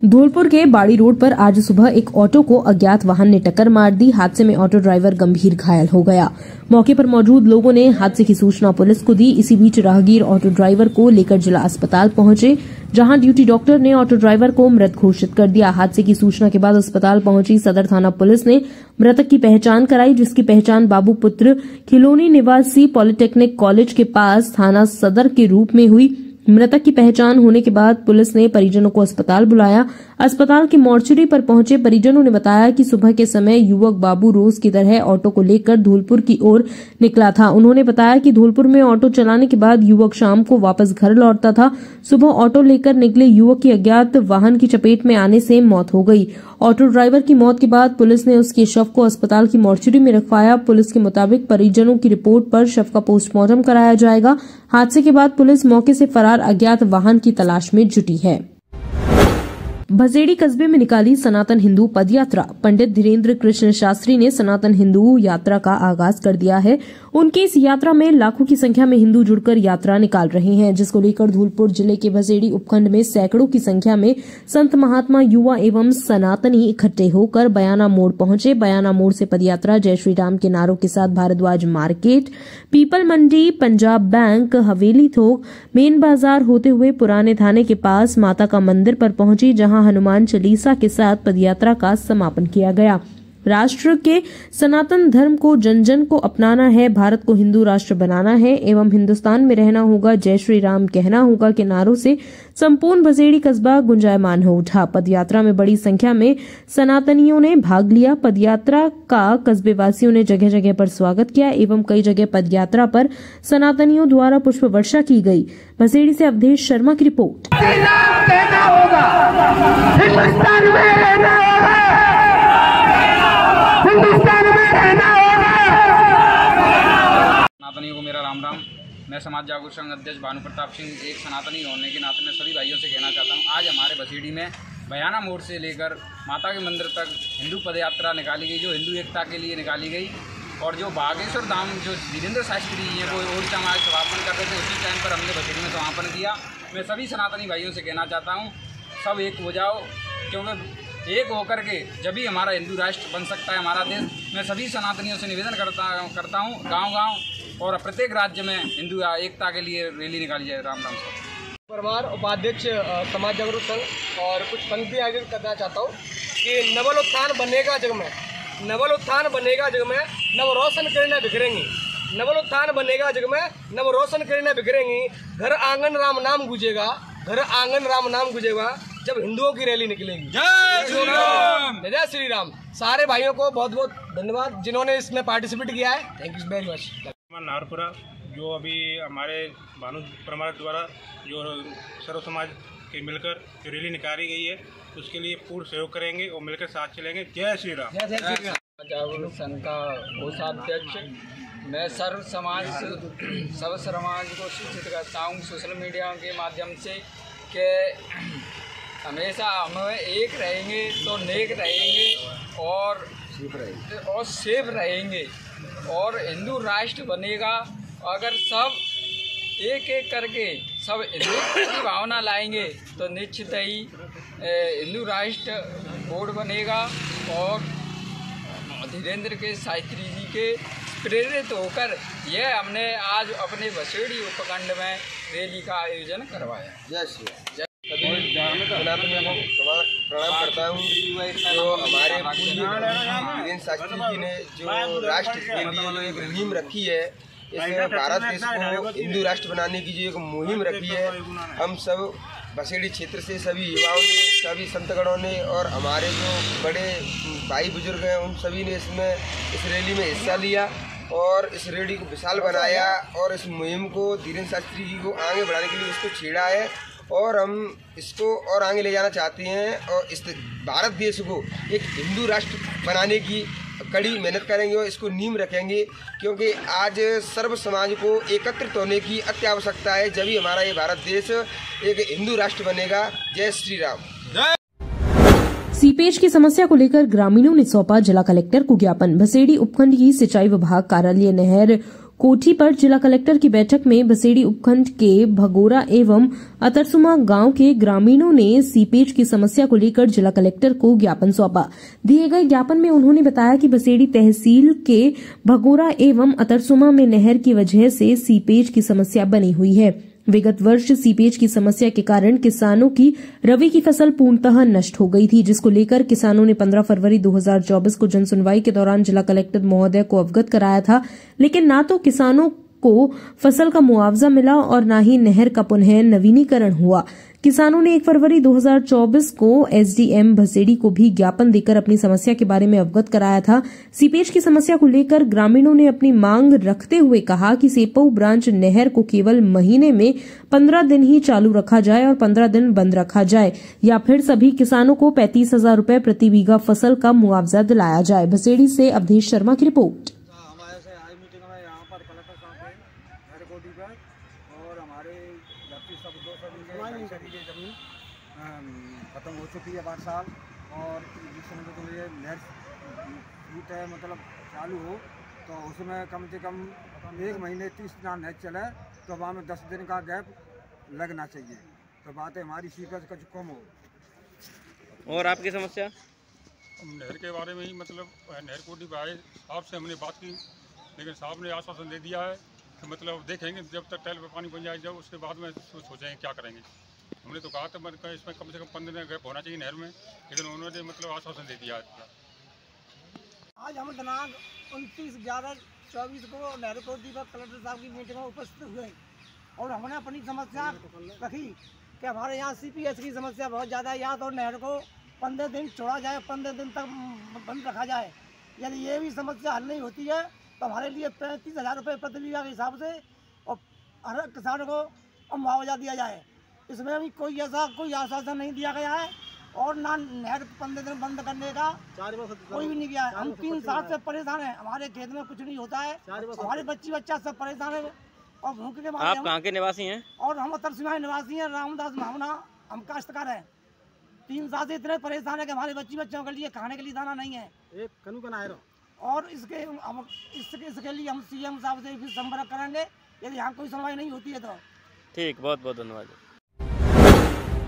धौलपुर के बाड़ी रोड पर आज सुबह एक ऑटो को अज्ञात वाहन ने टक्कर मार दी। हादसे में ऑटो ड्राइवर गंभीर घायल हो गया। मौके पर मौजूद लोगों ने हादसे की सूचना पुलिस को दी। इसी बीच राहगीर ऑटो ड्राइवर को लेकर जिला अस्पताल पहुंचे, जहां ड्यूटी डॉक्टर ने ऑटो ड्राइवर को मृत घोषित कर दिया। हादसे की सूचना के बाद अस्पताल पहुंची सदर थाना पुलिस ने मृतक की पहचान कराई, जिसकी पहचान बाबू पुत्र खिलौनी निवासी पॉलिटेक्निक कॉलेज के पास थाना सदर के रूप में हुई। मृतक की पहचान होने के बाद पुलिस ने परिजनों को अस्पताल बुलाया। अस्पताल के मोर्चरी पर पहुंचे परिजनों ने बताया कि सुबह के समय युवक बाबू रोज की तरह ऑटो को लेकर धौलपुर की ओर निकला था। उन्होंने बताया कि धौलपुर में ऑटो चलाने के बाद युवक शाम को वापस घर लौटता था। सुबह ऑटो लेकर निकले युवक की अज्ञात वाहन की चपेट में आने से मौत हो गई। ऑटो ड्राइवर की मौत के बाद पुलिस ने उसके शव को अस्पताल की मोर्चरी में रखवाया। पुलिस के मुताबिक परिजनों की रिपोर्ट पर शव का पोस्टमार्टम कराया जाएगा। हादसे के बाद पुलिस मौके से फरार अज्ञात वाहन की तलाश में जुटी है। भसेड़ी कस्बे में निकाली सनातन हिंदू पदयात्रा। पंडित धीरेन्द्र कृष्ण शास्त्री ने सनातन हिंदू यात्रा का आगाज कर दिया है। उनकी इस यात्रा में लाखों की संख्या में हिंदू जुड़कर यात्रा निकाल रहे हैं, जिसको लेकर धौलपुर जिले के भसेड़ी उपखंड में सैकड़ों की संख्या में संत महात्मा, युवा एवं सनातनी इकट्ठे होकर बयाना मोड़ पहुंचे। बयाना मोड़ से पदयात्रा जय श्री राम के नारों के साथ भारद्वाज मार्केट, पीपल मंडी, पंजाब बैंक, हवेली थोक, मेन बाजार होते हुए पुराने थाने के पास माता का मंदिर पर पहुंची, जहां हनुमान चालीसा के साथ पदयात्रा का समापन किया गया। राष्ट्र के सनातन धर्म को जन जन को अपनाना है, भारत को हिंदू राष्ट्र बनाना है एवं हिंदुस्तान में रहना होगा, जय श्री राम कहना होगा के नारों से संपूर्ण भसेड़ी कस्बा गुंजायमान हो उठा। पदयात्रा में बड़ी संख्या में सनातनियों ने भाग लिया। पदयात्रा का कस्बे वासियों ने जगह जगह पर स्वागत किया एवं कई जगह पदयात्रा पर सनातनियों द्वारा पुष्प वर्षा की गई। भसेड़ी से अवधेश शर्मा की रिपोर्ट। सनातनियों को मेरा राम राम। मैं समाज जागरूक संघ अध्यक्ष भानु प्रताप सिंह एक सनातनी होने के नाते मैं सभी भाइयों से कहना चाहता हूँ, आज हमारे भसेड़ी में बयाना मोड़ से लेकर माता के मंदिर तक हिंदू पदयात्रा निकाली गई, जो हिंदू एकता के लिए निकाली गई। और जो बागेश्वर धाम जो धीरेन्द्र शास्त्री जी हैं वो ओडिशा में आज समापन कर रहे थे, उसी टाइम पर हमने भसेड़ी में समापन किया। मैं सभी सनातनी भाइयों से कहना चाहता हूँ, सब एक हो जाओ, क्योंकि एक होकर के जब भी हमारा हिंदू राष्ट्र बन सकता है हमारा देश। मैं सभी सनातनियों से निवेदन करता हूँ गांव-गांव और प्रत्येक राज्य में हिंदू एकता के लिए रैली निकाली जाए। राम राम सर। परिवार उपाध्यक्ष समाज जागरूक संघ और कुछ पंक्ति आगे करना चाहता हूँ कि नवल उत्थान बनेगा जग में, नवल उत्थान बनेगा जग में, नव रोशन किरणें बिखरेंगी। नवल उत्थान बनेगा जग में, नव रोशन किरणें बिखरेंगी। घर आंगन राम नाम गूंजेगा, घर आंगन राम नाम गूंजेगा जब हिंदुओं की रैली निकलेगी। जय श्री राम, जय श्री राम। सारे भाइयों को बहुत बहुत धन्यवाद जिन्होंने इसमें पार्टिसिपेट किया है। Thank you very much. Narpura जो अभी हमारे भानु परमार द्वारा जो सर्व समाज के मिलकर जो रैली निकाली गई है, उसके लिए पूर्ण सहयोग करेंगे और मिलकर साथ चलेंगे। जय श्री राम। जागरूक संघ का कोषाध्यक्ष मैं सर्व समाज को सूचित करता हूँ सोशल मीडिया के माध्यम से कि हमेशा हम एक रहेंगे तो नेक रहेंगे और सेफ रहेंगे और हिंदू राष्ट्र बनेगा। अगर सब एक एक करके सब हिंदू की भावना लाएंगे तो निश्चित ही हिंदू राष्ट्र बोर्ड बनेगा। और धीरेन्द्र के शास्त्री जी के प्रेरित होकर यह हमने आज अपने भसेड़ी उपखंड में रैली का आयोजन करवाया। जय श्री राम। प्रणाम करता हूँ। जो हमारे धीरेन्द्र शास्त्री जी ने जो राष्ट्र के लिए जो एक मुहिम रखी है, इसमें भारत देश को हिंदू राष्ट्र बनाने की जो एक मुहिम रखी है, हम सब भसेड़ी क्षेत्र से सभी युवाओं ने, सभी संतगणों ने और हमारे जो बड़े भाई बुजुर्ग हैं उन सभी ने इसमें इस रैली में हिस्सा लिया और इस रैली को विशाल बनाया और इस मुहिम को धीरेन्द्र शास्त्री जी को आगे बढ़ाने के लिए इसको छेड़ा है और हम इसको और आगे ले जाना चाहते हैं और इस भारत देश को एक हिंदू राष्ट्र बनाने की कड़ी मेहनत करेंगे और इसको नींव रखेंगे, क्योंकि आज सर्व समाज को एकत्रित होने की अति आवश्यकता है। जब ही हमारा ये भारत देश एक हिंदू राष्ट्र बनेगा। जय श्री राम। सीपेज की समस्या को लेकर ग्रामीणों ने सौंपा जिला कलेक्टर को ज्ञापन। भसेड़ी उपखंड की सिंचाई विभाग कार्यालय नहर कोठी पर जिला कलेक्टर की बैठक में बसेड़ी उपखंड के भगोरा एवं अतरसुमा गांव के ग्रामीणों ने सीपेज की समस्या को लेकर जिला कलेक्टर को ज्ञापन सौंपा। दिए गए ज्ञापन में उन्होंने बताया कि बसेड़ी तहसील के भगोरा एवं अतरसुमा में नहर की वजह से सीपेज की समस्या बनी हुई है। विगत वर्ष सीपेज की समस्या के कारण किसानों की रबी की फसल पूर्णतः नष्ट हो गई थी, जिसको लेकर किसानों ने 15 फरवरी 2024 को जनसुनवाई के दौरान जिला कलेक्टर महोदय को अवगत कराया था, लेकिन न तो किसानों को फसल का मुआवजा मिला और न ही नहर का पुनः नवीनीकरण हुआ। किसानों ने 1 फरवरी 2024 को एसडीएम भसेड़ी को भी ज्ञापन देकर अपनी समस्या के बारे में अवगत कराया था। सीपेज की समस्या को लेकर ग्रामीणों ने अपनी मांग रखते हुए कहा कि सेपऊ ब्रांच नहर को केवल महीने में 15 दिन ही चालू रखा जाए और 15 दिन बंद रखा जाए, या फिर सभी किसानों को 35,000 रूपये प्रति बीघा फसल का मुआवजा दिलाया जाए। भसेड़ी से अवधेश शर्मा की रिपोर्ट। जमीन खत्म हो चुकी है 8 साल और जिस समय तो ये नहर रूट है मतलब चालू हो तो उसमें कम से कम 1 महीने 30 दिन नहर चले तो वहाँ में 10 दिन का गैप लगना चाहिए। तो बात है हमारी सीपेज कुछ कम हो। और आपकी समस्या नहर के बारे में ही मतलब नहर कोटी आए साहब से हमने बात की, लेकिन साहब ने आश्वासन दे दिया है कि मतलब देखेंगे जब तक टैल पे पानी बन जाए, जब उसके बाद में सोचेंगे क्या करेंगे। हमने तो कहा था मतलब इसमें कम से कम 15 दिन गैप होना चाहिए नहर में, लेकिन उन्होंने मतलब आश्वासन दे दिया है। आज हम दिनांक 29/11/24 को नहर कोटी पर कलेक्टर साहब की मीटिंग में उपस्थित हुए और हमने अपनी समस्या रखी कि हमारे यहाँ सीपीएस की समस्या बहुत ज़्यादा है, या तो नहर को 15 दिन छोड़ा जाए, 15 दिन तक बंद रखा जाए। यदि ये भी समस्या हल नहीं होती है तो हमारे लिए 35,000 रुपये प्रति बीघा के हिसाब से और हर किसान को मुआवजा दिया जाए। इसमें अभी कोई आश्वासन नहीं दिया गया है और ना नहर 15 दिन बंद करने का कोई भी नहीं किया है। हम 3 साल से परेशान हैं, हमारे खेत में कुछ नहीं होता है, हमारे बच्चा सब परेशान है और भूख के मारे। आप कहाँ के निवासी हैं? और हम अतरसुमा निवासी हैं, रामदास मावना, हम काश्तकार हैं। 3 साल से इतने परेशान है कि हमारे बच्चों के लिए खाने के लिए दाना नहीं है। एक कनू का नायर और इसके लिए हम सीएम साहब से भी संपर्क करेंगे यदि यहाँ कोई सुनवाई नहीं होती है तो। ठीक, बहुत बहुत धन्यवाद।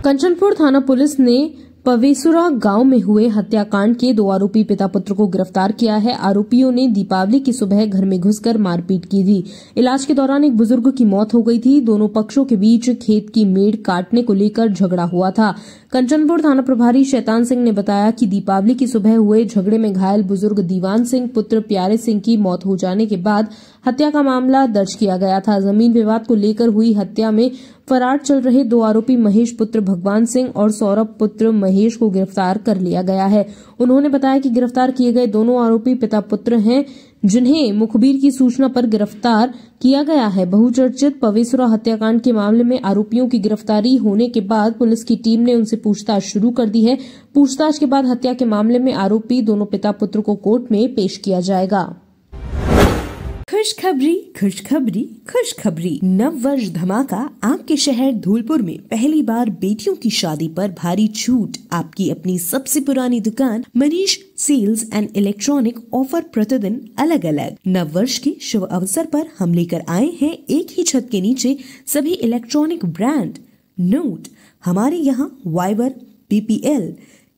कंचनपुर थाना पुलिस ने पवेसुरा गांव में हुए हत्याकांड के 2 आरोपी पिता पुत्र को गिरफ्तार किया है। आरोपियों ने दीपावली की सुबह घर में घुसकर मारपीट की थी। इलाज के दौरान एक बुजुर्ग की मौत हो गई थी। दोनों पक्षों के बीच खेत की मेड़ काटने को लेकर झगड़ा हुआ था। कंचनपुर थाना प्रभारी शैतान सिंह ने बताया कि दीपावली की सुबह हुए झगड़े में घायल बुजुर्ग दीवान सिंह पुत्र प्यारे सिंह की मौत हो जाने के बाद हत्या का मामला दर्ज किया गया था। जमीन विवाद को लेकर हुई हत्या में फरार चल रहे 2 आरोपी महेश पुत्र भगवान सिंह और सौरभ पुत्र महेश को गिरफ्तार कर लिया गया है। उन्होंने बताया कि गिरफ्तार किए गए दोनों आरोपी पिता पुत्र हैं, जिन्हें मुखबिर की सूचना पर गिरफ्तार किया गया है। बहुचर्चित पवेसुरा हत्याकांड के मामले में आरोपियों की गिरफ्तारी होने के बाद पुलिस की टीम ने उनसे पूछताछ शुरू कर दी है। पूछताछ के बाद हत्या के मामले में आरोपी दोनों पिता पुत्र को कोर्ट में पेश किया जाएगा। खुशखबरी खुशखबरी खुशखबरी। नव वर्ष धमाका आपके शहर धौलपुर में पहली बार बेटियों की शादी पर भारी छूट। आपकी अपनी सबसे पुरानी दुकान Manish sales and electronic offer प्रतिदिन अलग अलग। नव वर्ष के शुभ अवसर पर हम लेकर आए हैं एक ही छत के नीचे सभी इलेक्ट्रॉनिक ब्रांड। नोट, हमारे यहाँ वाइवर, PPL,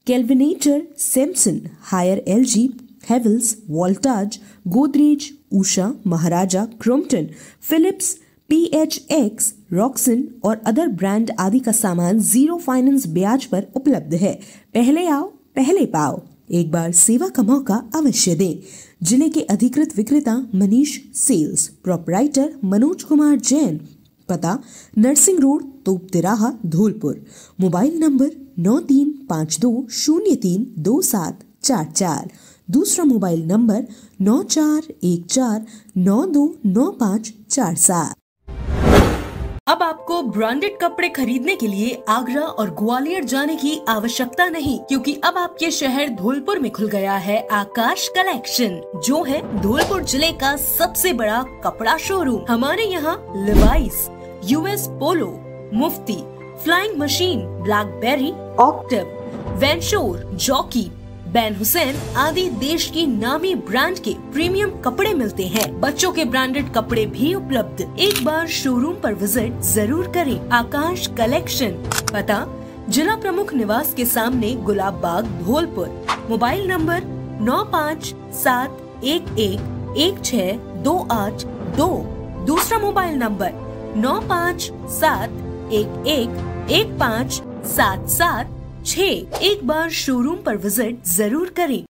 Kelvinator, Samsung, Haier LG, Havells, Voltas, Godrej, Usha, Maharaja, Crompton, Philips, PHX, रॉक्सन और अदर ब्रांड आदि का सामान 0 फाइनेंस ब्याज पर उपलब्ध है। पहले आओ पहले पाओ। एक बार सेवा का मौका अवश्य दें। जिले के अधिकृत विक्रेता मनीष सेल्स, प्रोपराइटर मनोज कुमार जैन, पता नरसिंह रोड, तोप तिराहा, धौलपुर। Mobile number 9352032744। दूसरा मोबाइल नंबर 9414929547। अब आपको ब्रांडेड कपड़े खरीदने के लिए आगरा और ग्वालियर जाने की आवश्यकता नहीं, क्योंकि अब आपके शहर धौलपुर में खुल गया है आकाश कलेक्शन, जो है धौलपुर जिले का सबसे बड़ा कपड़ा शोरूम। हमारे यहाँ Levi's, US Polo, Mufti, Flying Machine, Blackberry, Octave, वेंशोर, जॉकी, बैन हुसैन आदि देश की नामी ब्रांड के प्रीमियम कपड़े मिलते हैं। बच्चों के ब्रांडेड कपड़े भी उपलब्ध। एक बार शोरूम पर विजिट जरूर करें। आकाश कलेक्शन, पता जिला प्रमुख निवास के सामने, गुलाब बाग, धौलपुर। मोबाइल नंबर 9571111628 दूसरा मोबाइल नंबर 9571111577 एक बार शोरूम पर विजिट जरूर करें।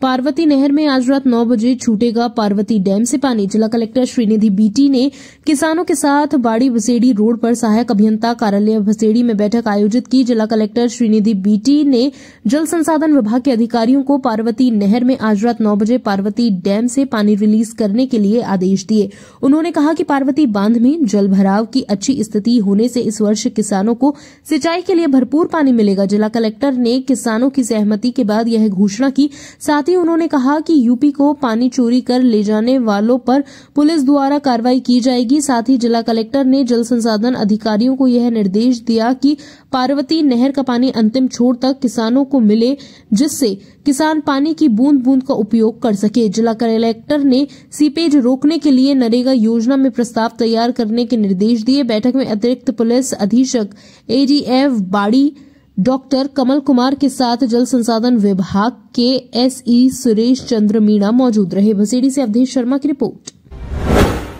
पार्वती नहर में आज रात 9 बजे छूटेगा पार्वती डैम से पानी। जिला कलेक्टर श्रीनिधि बीटी ने किसानों के साथ बाड़ी भसेड़ी रोड पर सहायक अभियंता कार्यालय भसेड़ी में बैठक आयोजित की। जिला कलेक्टर श्रीनिधि बीटी ने जल संसाधन विभाग के अधिकारियों को पार्वती नहर में आज रात 9 बजे पार्वती डैम से पानी रिलीज करने के लिए आदेश दिए। उन्होंने कहा कि पार्वती बांध में जल भराव की अच्छी स्थिति होने से इस वर्ष किसानों को सिंचाई के लिए भरपूर पानी मिलेगा। जिला कलेक्टर ने किसानों की सहमति के बाद यह घोषणा की। साथ ही उन्होंने कहा कि यूपी को पानी चोरी कर ले जाने वालों पर पुलिस द्वारा कार्रवाई की जाएगी। साथ ही जिला कलेक्टर ने जल संसाधन अधिकारियों को यह निर्देश दिया कि पार्वती नहर का पानी अंतिम छोर तक किसानों को मिले, जिससे किसान पानी की बूंद बूंद का उपयोग कर सके। जिला कलेक्टर ने सीपेज रोकने के लिए नरेगा योजना में प्रस्ताव तैयार करने के निर्देश दिए। बैठक में अतिरिक्त पुलिस अधीक्षक एडीएफ बाड़ी डॉक्टर कमल कुमार के साथ जल संसाधन विभाग के एसई सुरेश चंद्र मीणा मौजूद रहे। भसेड़ी से अवधेश शर्मा की रिपोर्ट।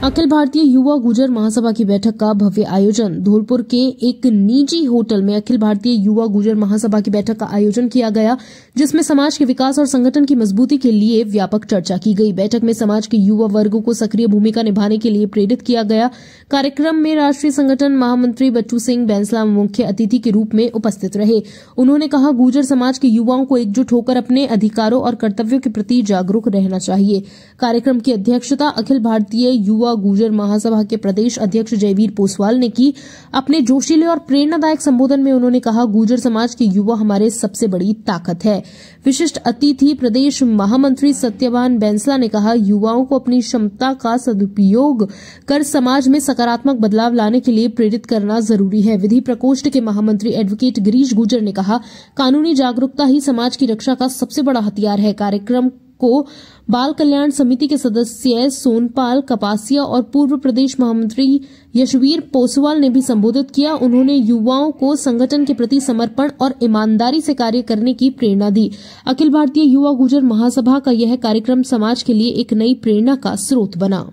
अखिल भारतीय युवा गुर्जर महासभा की बैठक का भव्य आयोजन। धौलपुर के एक निजी होटल में अखिल भारतीय युवा गुर्जर महासभा की बैठक का आयोजन किया गया, जिसमें समाज के विकास और संगठन की मजबूती के लिए व्यापक चर्चा की गई। बैठक में समाज के युवा वर्ग को सक्रिय भूमिका निभाने के लिए प्रेरित किया गया। कार्यक्रम में राष्ट्रीय संगठन महामंत्री बच्चू सिंह बैंसला मुख्य अतिथि के रूप में उपस्थित रहे। उन्होंने कहा, गुर्जर समाज के युवाओं को एकजुट होकर अपने अधिकारों और कर्तव्यों के प्रति जागरूक रहना चाहिए। कार्यक्रम की अध्यक्षता अखिल भारतीय युवा गुर्जर महासभा के प्रदेश अध्यक्ष जयवीर पोसवाल ने की। अपने जोशीले और प्रेरणादायक संबोधन में उन्होंने कहा, गुर्जर समाज के युवा हमारे सबसे बड़ी ताकत है। विशिष्ट अतिथि प्रदेश महामंत्री सत्यवान बैंसला ने कहा, युवाओं को अपनी क्षमता का सदुपयोग कर समाज में सकारात्मक बदलाव लाने के लिए प्रेरित करना जरूरी है। विधि प्रकोष्ठ के महामंत्री एडवोकेट गिरीश गुर्जर ने कहा, कानूनी जागरूकता ही समाज की रक्षा का सबसे बड़ा हथियार है। कार्यक्रम को बाल कल्याण समिति के सदस्य सोनपाल कपासिया और पूर्व प्रदेश महामंत्री यशवीर पोसवाल ने भी संबोधित किया। उन्होंने युवाओं को संगठन के प्रति समर्पण और ईमानदारी से कार्य करने की प्रेरणा दी। अखिल भारतीय युवा गुर्जर महासभा का यह कार्यक्रम समाज के लिए एक नई प्रेरणा का स्रोत बना।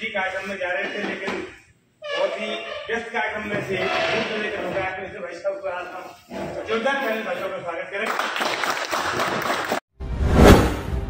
कार्यक्रम में जा रहे थे, लेकिन बहुत ही व्यस्त कार्यक्रम में से जोरदार भाषा का स्वागत करें।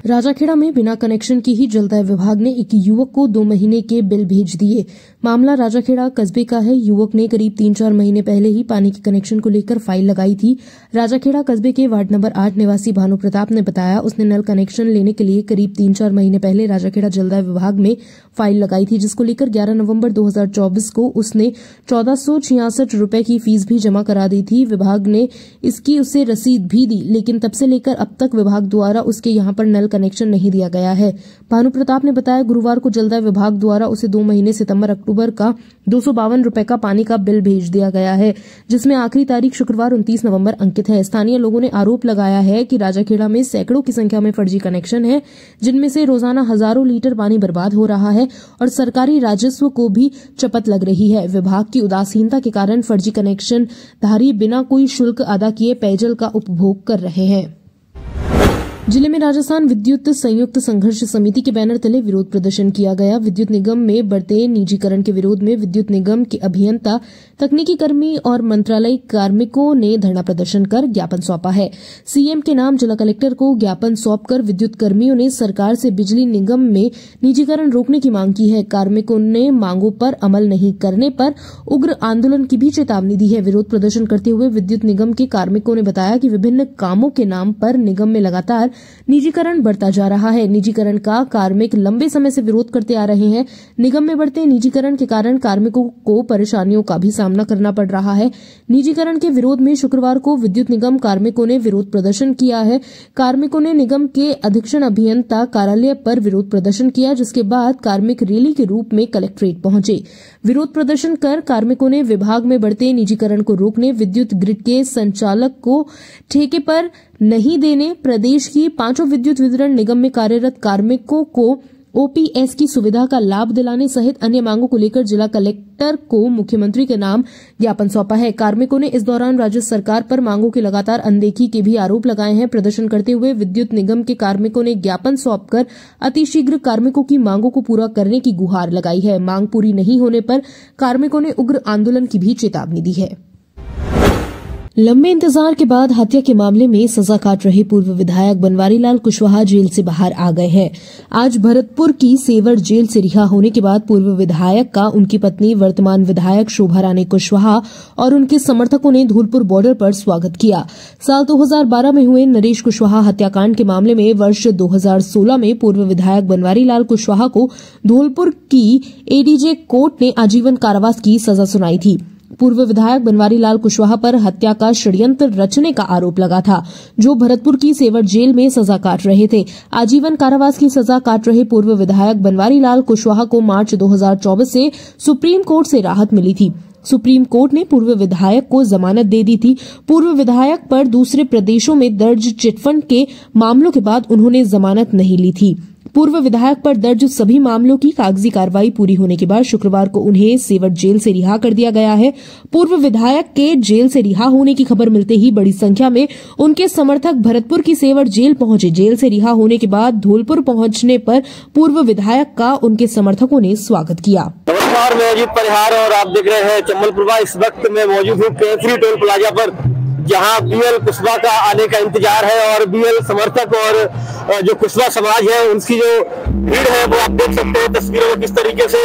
राजाखेड़ा में बिना कनेक्शन के ही जलदाय विभाग ने एक युवक को 2 महीने के बिल भेज दिए। मामला राजाखेड़ा कस्बे का है। युवक ने करीब 3-4 महीने पहले ही पानी के कनेक्शन को लेकर फाइल लगाई थी। राजाखेड़ा कस्बे के वार्ड नंबर 8 निवासी भानु प्रताप ने बताया, उसने नल कनेक्शन लेने के लिए करीब 3-4 महीने पहले राजाखेड़ा जलदाय विभाग में फाइल लगाई थी, जिसको लेकर 11 नवंबर 2024 को उसने 1466 रुपए की फीस भी जमा करा दी थी। विभाग ने इसकी उसे रसीद भी दी, लेकिन तब से लेकर अब तक विभाग द्वारा उसके यहां पर नल कनेक्शन नहीं दिया गया है। भानु प्रताप ने बताया, गुरुवार को जलदाय विभाग द्वारा उसे 2 महीने सितंबर-अक्टूबर का 252 रुपए का पानी का बिल भेज दिया गया है, जिसमें आखिरी तारीख शुक्रवार 29 नवंबर अंकित है। स्थानीय लोगों ने आरोप लगाया है कि राजाखेड़ा में सैकड़ों की संख्या में फर्जी कनेक्शन है, जिनमें से रोजाना हजारों लीटर पानी बर्बाद हो रहा है और सरकारी राजस्व को भी चपत लग रही है। विभाग की उदासीनता के कारण फर्जी कनेक्शन धारी बिना कोई शुल्क अदा किए पेयजल का उपभोग कर रहे हैं। जिले में राजस्थान विद्युत संयुक्त संघर्ष समिति के बैनर तले विरोध प्रदर्शन किया गया। विद्युत निगम में बढ़ते निजीकरण के विरोध में विद्युत निगम के अभियंता, तकनीकी कर्मी और मंत्रालय कार्मिकों ने धरना प्रदर्शन कर ज्ञापन सौंपा है। सीएम के नाम जिला कलेक्टर को ज्ञापन सौंपकर विद्युत कर्मियों ने सरकार से बिजली निगम में निजीकरण रोकने की मांग की है। कार्मिकों ने मांगों पर अमल नहीं करने पर उग्र आंदोलन की भी चेतावनी दी है। विरोध प्रदर्शन करते हुए विद्युत निगम के कार्मिकों ने बताया कि विभिन्न कामों के नाम पर निगम में लगातार निजीकरण बढ़ता जा रहा है। निजीकरण का कार्मिक लंबे समय से विरोध करते आ रहे हैं। निगम में बढ़ते निजीकरण के कारण कार्मिकों को परेशानियों का भी सामना करना पड़ रहा है। निजीकरण के विरोध में शुक्रवार को विद्युत निगम कार्मिकों ने विरोध प्रदर्शन किया है। कार्मिकों ने निगम के अधीक्षण अभियंता कार्यालय पर विरोध प्रदर्शन किया, जिसके बाद कार्मिक रैली के रूप में कलेक्ट्रेट पहुंचे। विरोध प्रदर्शन कर कार्मिकों ने विभाग में बढ़ते निजीकरण को रोकने, विद्युत ग्रिड के संचालक को ठेके पर नहीं देने, प्रदेश की 5 विद्युत वितरण निगम में कार्यरत कार्मिकों को ओपीएस की सुविधा का लाभ दिलाने सहित अन्य मांगों को लेकर जिला कलेक्टर को मुख्यमंत्री के नाम ज्ञापन सौंपा है। कार्मिकों ने इस दौरान राज्य सरकार पर मांगों की लगातार अनदेखी के भी आरोप लगाए हैं। प्रदर्शन करते हुए विद्युत निगम के कार्मिकों ने ज्ञापन सौंपकर अतिशीघ्र कार्मिकों की मांगों को पूरा करने की गुहार लगाई है। मांग पूरी नहीं होने पर कार्मिकों ने उग्र आंदोलन की भी चेतावनी दी है। लंबे इंतजार के बाद हत्या के मामले में सजा काट रहे पूर्व विधायक बनवारी लाल कुशवाहा जेल से बाहर आ गए हैं। आज भरतपुर की सेवर जेल से रिहा होने के बाद पूर्व विधायक का उनकी पत्नी वर्तमान विधायक शोभा रानी कुशवाहा और उनके समर्थकों ने धौलपुर बॉर्डर पर स्वागत किया। साल 2012 में हुए नरेश कुशवाहा हत्याकांड के मामले में वर्ष 2016 में पूर्व विधायक बनवारी लाल कुशवाहा को धौलपुर की एडीजे कोर्ट ने आजीवन कारावास की सजा सुनाई थी। पूर्व विधायक बनवारी लाल कुशवाहा पर हत्या का षड्यंत्र रचने का आरोप लगा था, जो भरतपुर की सेवर जेल में सजा काट रहे थे। आजीवन कारावास की सजा काट रहे पूर्व विधायक बनवारी लाल कुशवाहा को मार्च 2024 से सुप्रीम कोर्ट से राहत मिली थी। सुप्रीम कोर्ट ने पूर्व विधायक को जमानत दे दी थी। पूर्व विधायक पर दूसरे प्रदेशों में दर्ज चिटफंड के मामलों के बाद उन्होंने जमानत नहीं ली थी। पूर्व विधायक पर दर्ज सभी मामलों की कागजी कार्रवाई पूरी होने के बाद शुक्रवार को उन्हें सेवर जेल से रिहा कर दिया गया है। पूर्व विधायक के जेल से रिहा होने की खबर मिलते ही बड़ी संख्या में उनके समर्थक भरतपुर की सेवर जेल पहुंचे। जेल से रिहा होने के बाद धौलपुर पहुंचने पर पूर्व विधायक का उनके समर्थकों ने स्वागत किया। नमस्कार, मैं अजीत परिहार और आप देख रहे हैं चंबल प्रभा। इस वक्त मैं मौजूद हूँ केसरी टोल प्लाजा पर, जहां बीएल कुशवाहा का आने का इंतजार है और बीएल समर्थक और जो कुशवाहा समाज है उनकी जो भीड़ है वो आप देख सकते हैं तस्वीरों में किस तरीके से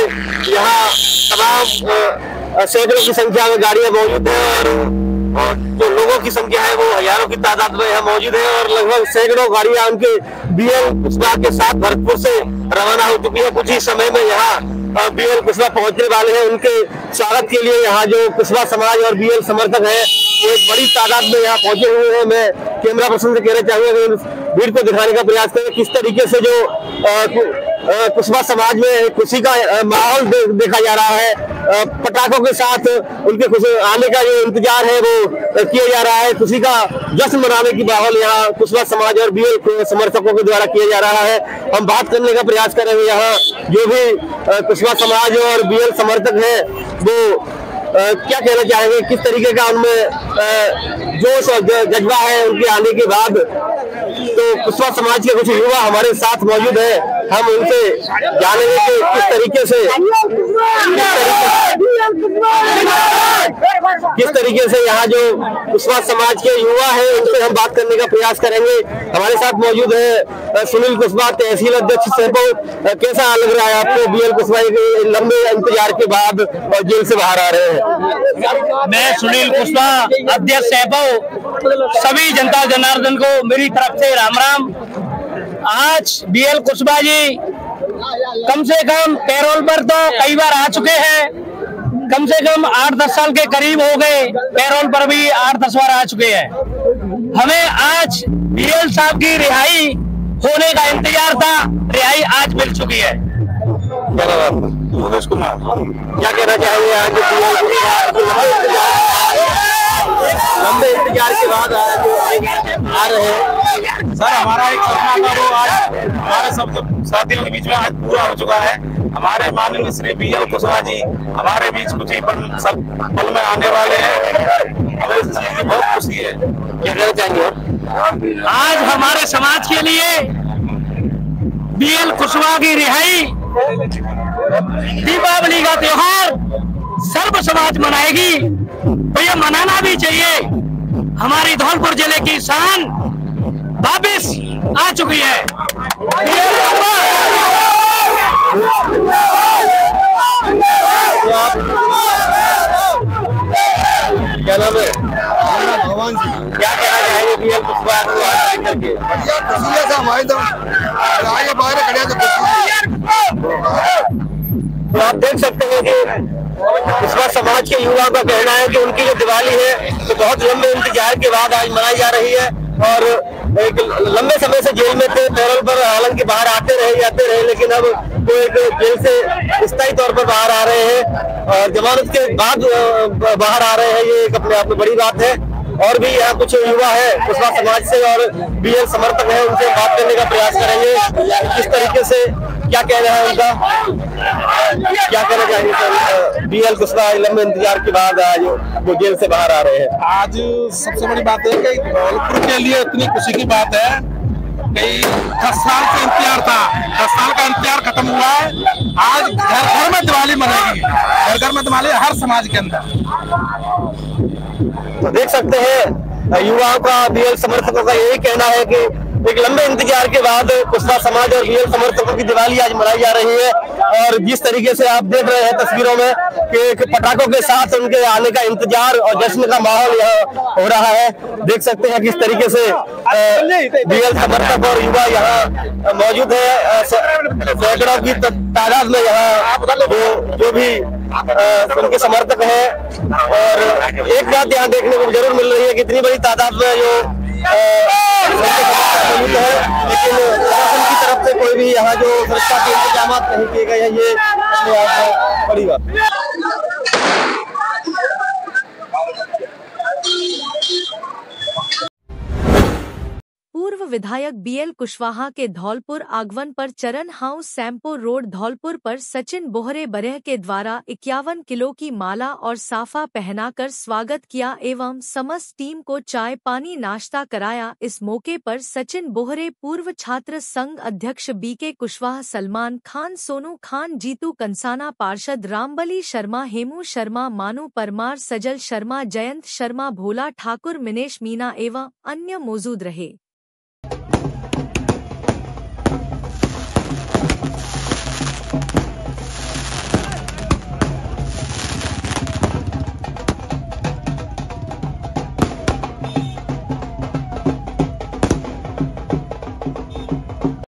यहाँ तमाम सैकड़ों की संख्या में गाड़ियां मौजूद है और जो लोगों की संख्या है वो हजारों की तादाद में यहाँ मौजूद है और लगभग सैकड़ों गाड़ियां उनके बीएल कुशवाहा के साथ भरतपुर से रवाना हो चुकी है। कुछ ही समय में यहाँ बीएल कुशवाहा पहुंचने वाले हैं। उनके स्वागत के लिए यहाँ जो कुशवाहा समाज और बीएल समर्थक है वो एक बड़ी तादाद में यहाँ पहुंचे हुए हैं। मैं कैमरा पर्सन से कहना चाहूंगा कि भीड़ को दिखाने का प्रयास करें किस तरीके से जो कुशवाहा समाज में खुशी का माहौल देखा जा रहा है। पटाखों के साथ उनके आने का जो इंतजार है वो किया जा रहा है। खुशी का जश्न मनाने की माहौल यहाँ कुशवाहा समाज और बीएल समर्थकों के द्वारा किया जा रहा है। हम बात करने का प्रयास करेंगे यहाँ जो भी कुशवाहा समाज और बीएल समर्थक हैं वो क्या कहना चाहेंगे, किस तरीके का उनमें जोश और जज्बा है उनके आने के बाद। तो कुशवाहा समाज के कुछ युवा हमारे साथ मौजूद है, हम उनसे जानेंगे कि किस तरीके से यहाँ जो कुशवाहा समाज के युवा है उनसे हम बात करने का प्रयास करेंगे। हमारे साथ मौजूद है सुनील कुशवाहा, तहसील अध्यक्ष सहपो। कैसा लग रहा है आपको बीएल कुशवाहा के लंबे इंतजार के बाद और जेल से बाहर आ रहे हैं? मैं सुनील कुशवाहा, अध्यक्ष सहपो, सभी जनता जनार्दन को मेरी तरफ से राम राम। आज बीएल कुशवाहा जी कम से कम पैरोल पर तो कई बार आ चुके हैं, कम से कम 8-10 साल के करीब हो गए, पैरोल पर भी 8-10 बार आ चुके हैं। हमें आज बीएल साहब की रिहाई होने का इंतजार था, रिहाई आज मिल चुकी है। क्या कहना चाहेंगे आज लंबे इंतजार के बाद आ रहे हैं? सर, हमारा एक सपना था वो आज हमारे सब साथियों के बीच में आज पूरा हो चुका है। हमारे माननीय श्री बीएल कुशवाहा जी हमारे बीच कुछ ही पल में आने वाले हैं। हमें इस चीज की बहुत खुशी है। क्या कहना चाहेंगे? आज हमारे समाज के लिए बीएल कुशवाहा की रिहाई, दीपावली का त्योहार सर्व समाज मनाएगी, तो ये मनाना भी चाहिए। हमारी धौलपुर जिले की शान वापिस आ चुकी है। क्या नाम है? भगवान जी, क्या कहना बताएंगे बीएल कुशवाहा को आगे करके? तो आप देख सकते हैं कि कुशवाहा समाज के युवाओं का कहना है कि उनकी जो दिवाली है तो बहुत लंबे इंतजार के बाद आज मनाई जा रही है और एक लंबे समय से जेल में थे, पैरोल पर हालांकि बाहर आते रहे, लेकिन अब वो एक जेल से स्थायी तौर पर बाहर आ रहे हैं और जमानत के बाद बाहर आ रहे हैं। ये एक अपने आप में बड़ी बात है। और भी यहाँ कुछ युवा है कुशवाहा समाज से और बीएल समर्थक है, उनसे बात करने का प्रयास करेंगे किस तरीके से क्या कहना है उनका, क्या कहना चाहिए सर बीएल कुशवाहा लंबे इंतजार के बाद आज वो जेल से बाहर आ रहे हैं। आज सबसे बड़ी बात है कि धौलपुर के लिए इतनी खुशी की बात है कि 10 साल का इंतजार था, 10 साल का इंतजार खत्म हुआ है। आज घर घर में दिवाली मनाएगी, घर घर में दिवाली हर समाज के अंदर। तो देख सकते हैं युवाओं का बीएल समर्थकों का यही कहना है कि एक लंबे इंतजार के बाद कुशवाहा समाज और बीएल समर्थकों की दिवाली आज मनाई जा रही है। और जिस तरीके से आप देख रहे हैं तस्वीरों में कि पटाखों के साथ उनके आने का इंतजार और जश्न का माहौल यहाँ हो रहा है। देख सकते हैं किस तरीके से बीएल समर्थक और युवा यहाँ मौजूद है, सैकड़ों की तादाद में यहाँ जो भी उनके समर्थक हैं। और एक बात यहाँ देखने को जरूर मिल रही है कि इतनी बड़ी तादाद में जो मौजूद है, लेकिन प्रशासन की तरफ से कोई भी यहाँ जो सुरक्षा के इंतजाम नहीं किए गए हैं, ये अपने आप में बड़ी बात है। पूर्व विधायक बीएल कुशवाहा के धौलपुर आगमन पर चरण हाउस सैम्पो रोड धौलपुर पर सचिन बोहरे बरह के द्वारा 51 किलो की माला और साफा पहनाकर स्वागत किया एवं समस्त टीम को चाय पानी नाश्ता कराया। इस मौके पर सचिन बोहरे, पूर्व छात्र संघ अध्यक्ष बीके कुशवाहा, सलमान खान, सोनू खान, जीतू कंसाना, पार्षद रामबली शर्मा, हेमू शर्मा, मानू परमार, सजल शर्मा, जयंत शर्मा, भोला ठाकुर, मिनेश मीना एवं अन्य मौजूद रहे।